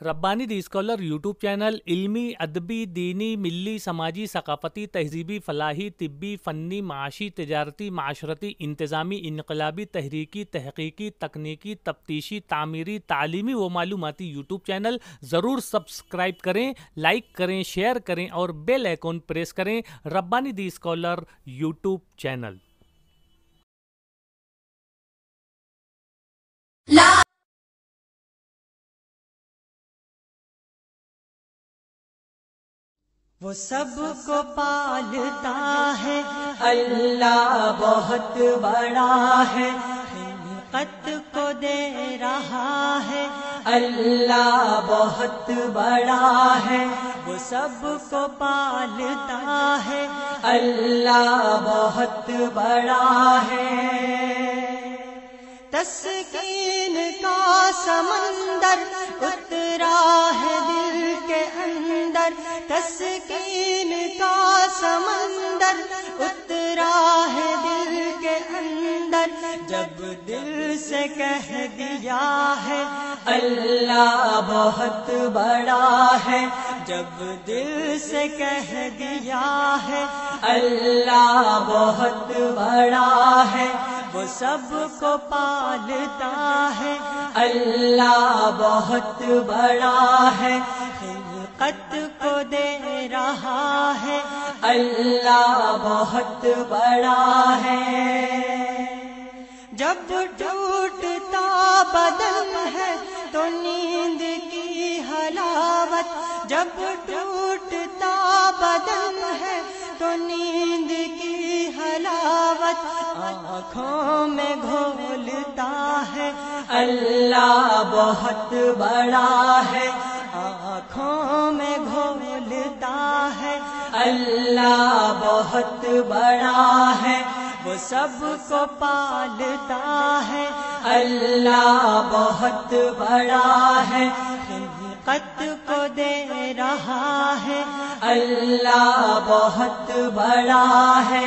ربانی دی scholar YouTube channel علمی، ادبی، دینی، ملی، سماجی، ثقافتی، تہذیبی، فلاحی، طبی، فنی، معاشی، تجارتی، معاشرتی، انتظامی، انقلابی، تحریکی، تحقیقی، تکنیکی، تفتیشی، تعمیری، تعلیمی و معلوماتی یوٹیوب چینل ضرور سبسکرائب کریں، لائک کریں، شیئر کریں اور بیل آئیکن پریس کریں۔ ربانی دی اسکالر یوٹیوب چینل۔ وہ سب کو پالتا ہے اللہ بہت بڑا ہے، خلقت کو دے رہا ہے اللہ بہت بڑا ہے، وہ سب کو پالتا ہے اللہ بہت بڑا ہے۔ تسکین کا سمندر اترا ہے دل کے اندر، تسکین کا سمندر اترا ہے دل کے اندر، جب دل سے کہہ دیا ہے اللہ بہت بڑا ہے، جب دل سے کہہ دیا ہے اللہ بہت بڑا ہے، وہ سب کو پالتا ہے اللہ بہت بڑا ہے، خلقت کو دے رہا ہے اللہ بہت بڑا ہے۔ جب ٹوٹتا بدن ہے تو نیند کی حلاوت، جب ٹوٹتا بدن ہے تو نیند کی حلاوت آنکھوں میں گھولتا ہے اللہ بہت بڑا ہے، آنکھوں میں گھولتا ہے اللہ بہت بڑا ہے، وہ سب کو پالتا ہے اللہ بہت بڑا ہے، خلقت کو دے رہا ہے اللہ بہت بڑا ہے۔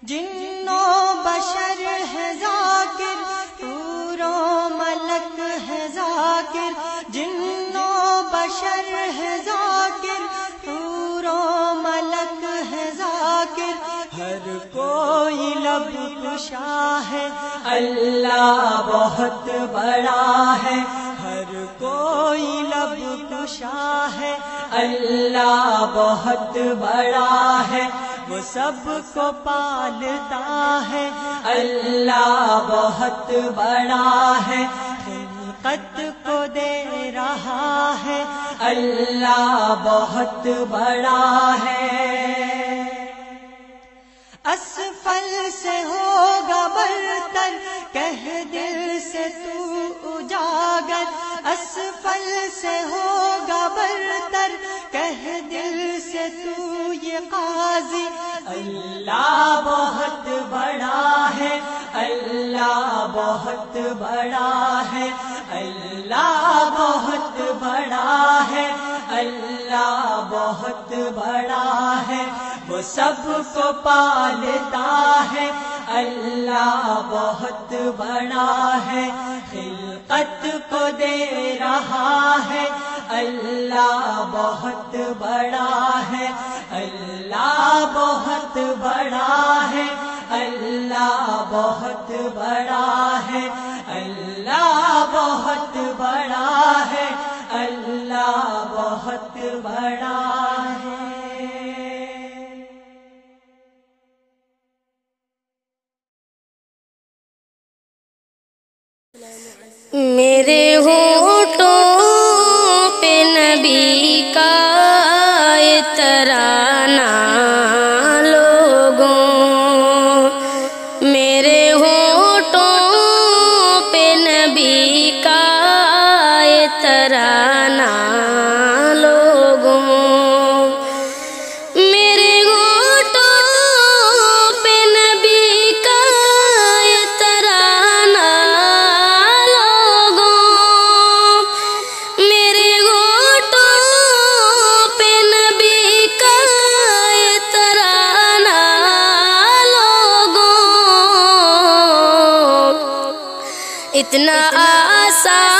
جن و بشر ہے ذاکر، حور و ملک ہے ذاکر، جن و بشر ہے ذاکر، حور و ملک ہے ذاکر، ہر کوئی لب کشا ہے اللہ بہت بڑا ہے، ہر کوئی لب کشا ہے اللہ بہت بڑا ہے، وہ سب کو پالتا ہے اللہ بہت بڑا ہے، خلقت کو دے رہا ہے اللہ بہت بڑا ہے۔ اسفل سے ہوگا برتر کہہ دل سے تو اجاگر، اسفل سے ہوگا برتر کہہ دل سے تو یہ قاضی، اللہ بہت بڑا ہے اللہ بہت بڑا ہے، اللہ بہت بڑا ہے اللہ بہت بڑا ہے، وہ سب کو پالتا ہے اللہ بہت بڑا ہے، خلقت کو دے رہا ہے اللہ بہت بڑا ہے، اللہ بہت بڑا ہے اللہ بہت بڑا ہے، اللہ بہت بڑا ہے اللہ بہت بڑا ہے۔ میرے ہونٹوں پہ نبی کا یہ ترانہ لوگوں، میرے ہونٹوں پہ نبی کا یہ ترانہ لوگوں، میرے ہونٹوں پہ نبی کا یہ ترانہ لوگوں، میرے ہونٹوں پہ نبی کا یہ ترانہ لوگوں، اتنا آسان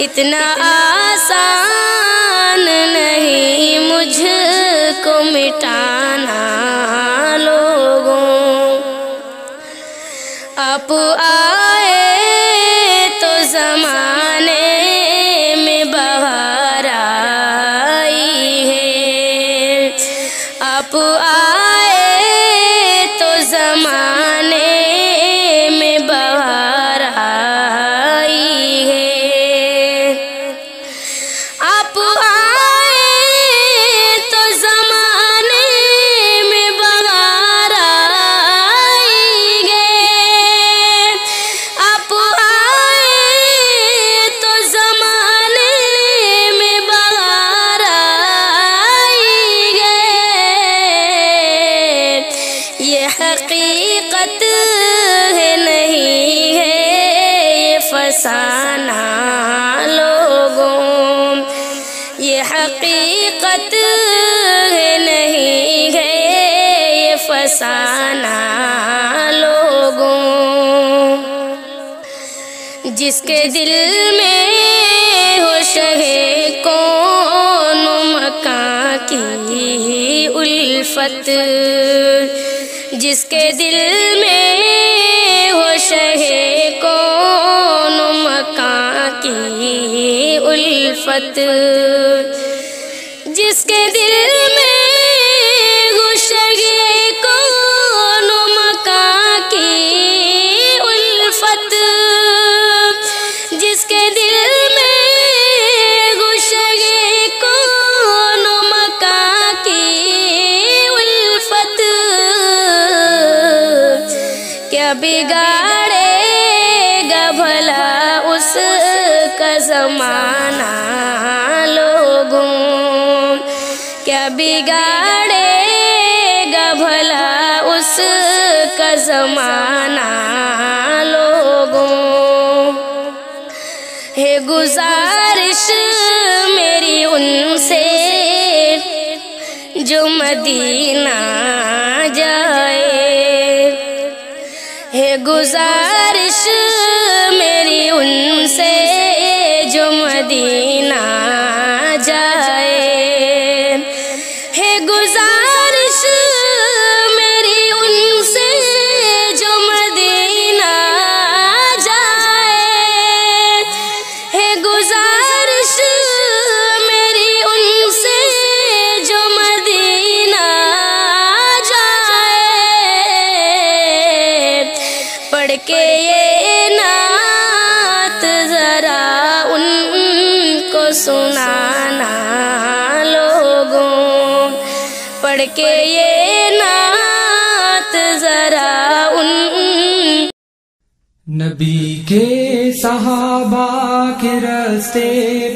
اتنا آسان نہیں مجھ کو مٹانا لوگوں، آپ آئے تو زمانے میں بہار آئی ہے، آپ آئے تو زمانے میں بہار آئی ہے، آپ آئے تو زمانے میں بہار آئی ہے، آپ آئے تو زمانے میں بہار آئی ہے، یہ حقیقت ہے نہیں ہے یہ فسانہ لوگوں، یہ حقیقت ہے نہیں ہے یہ فسانہ لوگوں، جس کے دل میں ہو شہ کون مکاں کی الفت، جس کے دل میں ہو شہ کون مکاں کی الفت، جس کے دل میں ہو شہ کون مکاں کی الفت، جس کے دل میں ہو شہ کون مکاں کی الفت، کیا بگاڑے گا بھلا اس کا زمانہ لوگوں، کیا بگاڑے گا بھلا اس کا زمانہ لوگوں، ہے گزارش میری ان سے جو مدینہ جائے، ہے گزارش میری ان سے جو مدینہ جائے، ہے گزارش میری ان سے جو مدینہ جائے، ہے گزارش میری ان سے جو مدینہ جائے، پڑھ کے یہ نعت ذرا ان کو سنانا لوگوں، پڑھ کے یہ نعت ذرا ان نبی کے صحابہ کے راستے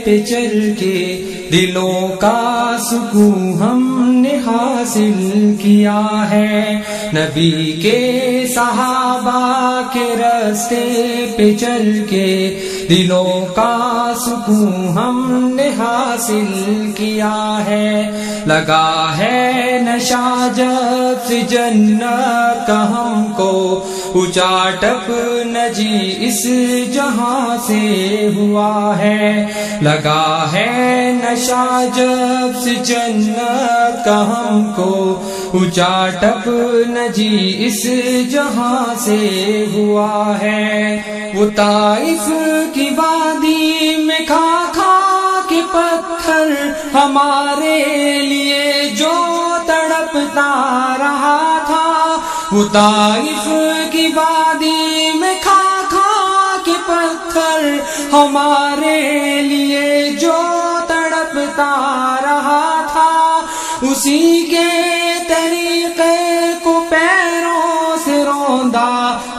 پہ چل کے دلوں کا سکون ہم نے حاصل کیا ہے، نبی کے صحابہ کے راستے پہ چل کے دلوں کا سکون ہم نے حاصل کیا ہے، لگا ہے نشہ جب سے جنت کا ہم کو اچاٹپ نجی اس جہاں سے ہوا ہے، لگا ہے نشہ جب سے جنت کا ہم کو اچاٹپ نجی اس جہاں سے ہوا ہے، وہ طائف کی وادی میں کھا کھا کے پتھر ہمارے لیے جو تڑپتا رہا تھا، وہ طائف کی وادی میں کھا کھا کے پتھر ہمارے لیے جو تڑپتا رہا تھا، اسی کے طریقے کو پیروں سے روندا،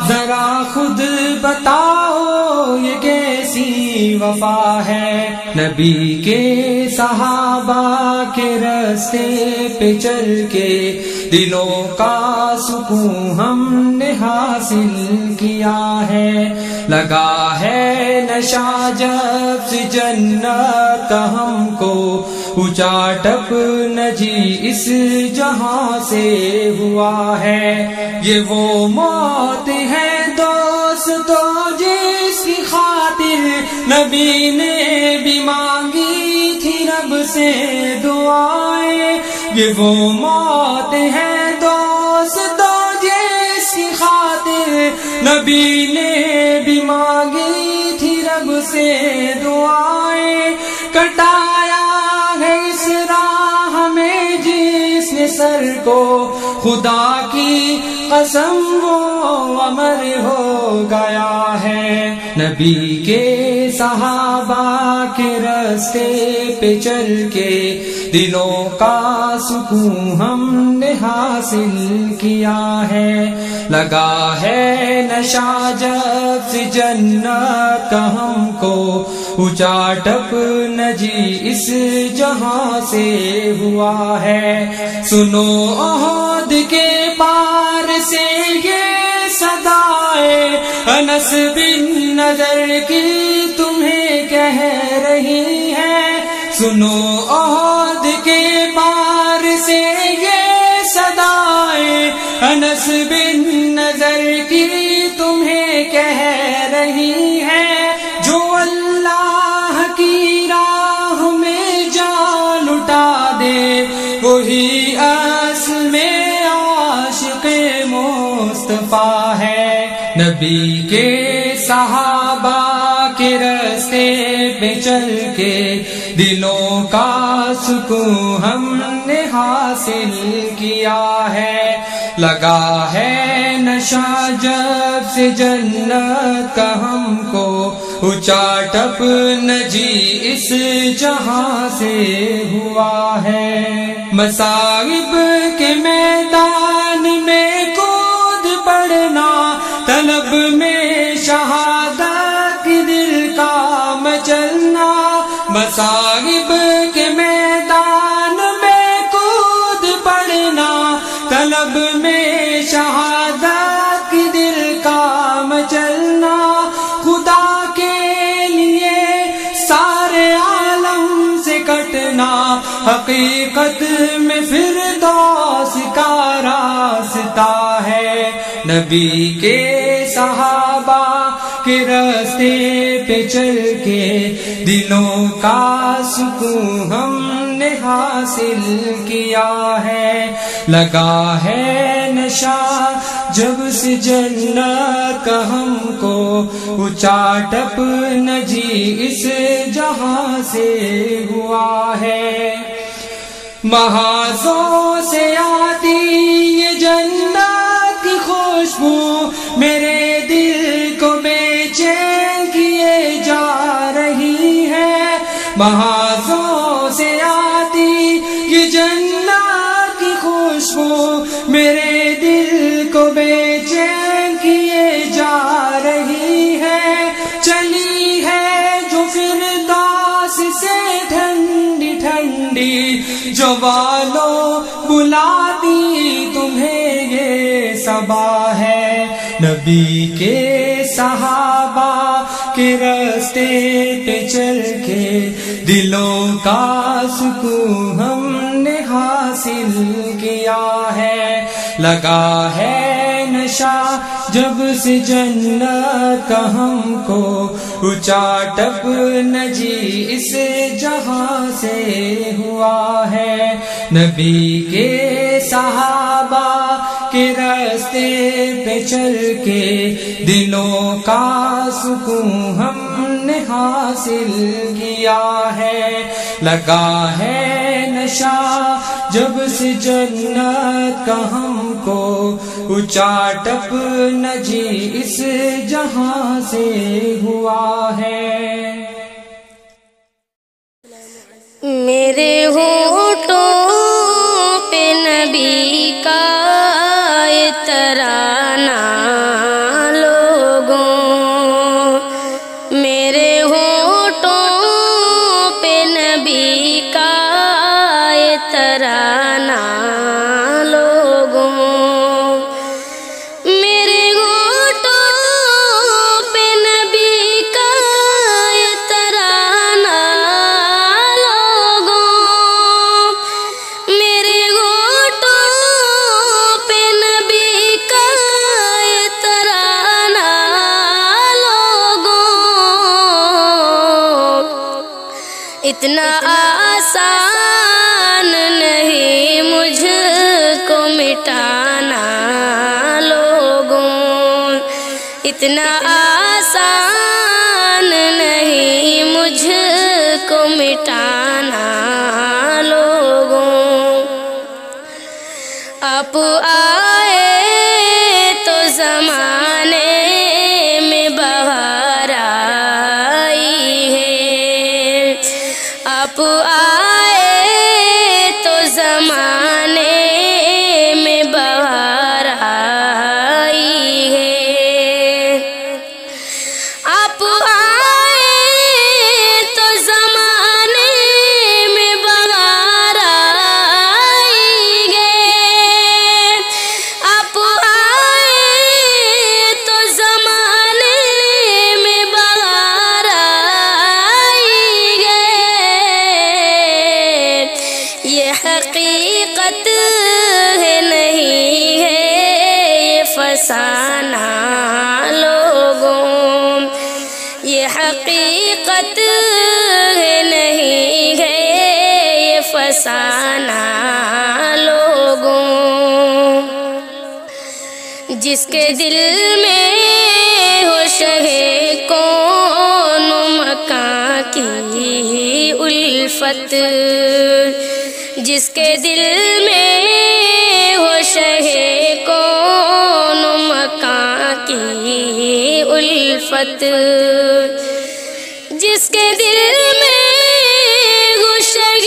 ذرا خود بتاؤ یہ کیسی وفا ہے، نبی کے صحابہ کے راستے پہ چل کے دلوں کا سکون ہم نے حاصل کیا ہے، لگا ہے نشہ جب سے جنت کا ہم کو اچاٹپ نجی اس جہاں سے ہوا ہے، یہ وہ موت ہے دوستو جس کی خاطر نبی نے مانگی تھی رب سے دعائیں، یہ وہ موت ہے دوستو جس کی خاطر نبی نے بھی مانگی تھی رب سے دعائیں، کٹایا ہے اس راہ میں جس نے سر کو، خدا کی قسم وہ امر ہو گیا ہے۔ نبی کے صحابہ کے راستے پہ چل کے دلوں کا سکون ہم نے حاصل کیا ہے، لگا ہے نشہ جب سے جنت کا ہم کو، اونچا ٹپ نہ جی اس جہاں سے ہوا ہے۔ سنو احد کے پار سے یہ صدائے انس بن نضر کی تمہیں کہہ رہی ہے، سنو احد کے پار سے یہ صدائے انس بن نضر کی تمہیں کہہ رہی ہے، جو اللہ کی راہ میں جان لٹا دے وہی اصل میں عاشق مصطفیٰ ہے۔ نبی کے صحابہ کے راستے پہ چل کے دلوں کا سکون ہم نے حاصل کیا ہے، لگا ہے نشہ جب سے جنت کا ہم کو، اونچا ٹپ نہ جی اس جہاں سے ہوا ہے۔ مصائب کے میدان میں کود پڑنا، طلب میں شہادت دل کا مچلنا، مصائب کے میدان میں کود پڑنا، طلب میں شہادت دل کا مچلنا، خدا کے لیے سارے عالم سے کٹنا، حقیقت میں فردوس کا راستہ ہے۔ نبی کے صحابہ کے راستے پہ چل کے دلوں کا سکون ہم نے حاصل کیا ہے، لگا ہے نشہ جب سے جنت کا ہم کو، اونچا ٹپ نہ جی اس جہاں سے ہوا ہے۔ محاذوں سے آتی یہ جنت کی خوشبو میرے دل کو بے چین کیے جا رہی ہے، محاذوں سے آتی یہ جنت کی خوشبو میرے دل کو بے چین کیے جا رہی ہے، چلی ہے جو فردوس سے ٹھنڈی ٹھنڈی، جو بالوں بلاتی تمہیں یہ صبا ہے۔ نبی کے صحابہ کے راستے پہ چل کے دلوں کا سکون ہم نے حاصل کیا ہے، لگا ہے نشہ جب سے جنت کا ہم کو، اونچا ٹپ نہ جی اس جہاں سے ہوا ہے۔ نبی کے صحابہ کے راستے پہ چل کے دلوں کا سکون ہم نے حاصل کیا ہے، لگا ہے نشہ جب سے جنت کا ہم کو، اونچا ٹپ نہ جی اس جہاں سے ہوا ہے۔ میرے ہونٹوں پہ نبی کا ترانہ لوگوں، میرے ہونٹوں پہ نبی کا ترانہ لوگوں، میرے ہونٹوں پہ نبی کا ترانہ لوگوں، اتنا آسان نہیں مجھ کو مٹانا لوگوں، اتنا آسان نہیں مجھ کو مٹانا لوگوں۔ آپ آئے تو زمانے میں بہار آئی ہے، آپ آئے تو زمانے میں بہار آئی ہے، آپ آئے تو زمانے میں بہار آئی ہے، آپ آئے تو زمانے میں بہار آئی ہے۔ یہ حقیقت ہے نہیں ہے یہ فسانہ لوگوں، یہ حقیقت ہے نہیں ہے یہ فسانہ لوگوں۔ جس کے دل میں ہو شہ کون مکاں کی الفت، جس کے دل میں ہو شہ کون مکاں کی الفت، جس کے دل میں ہو شہ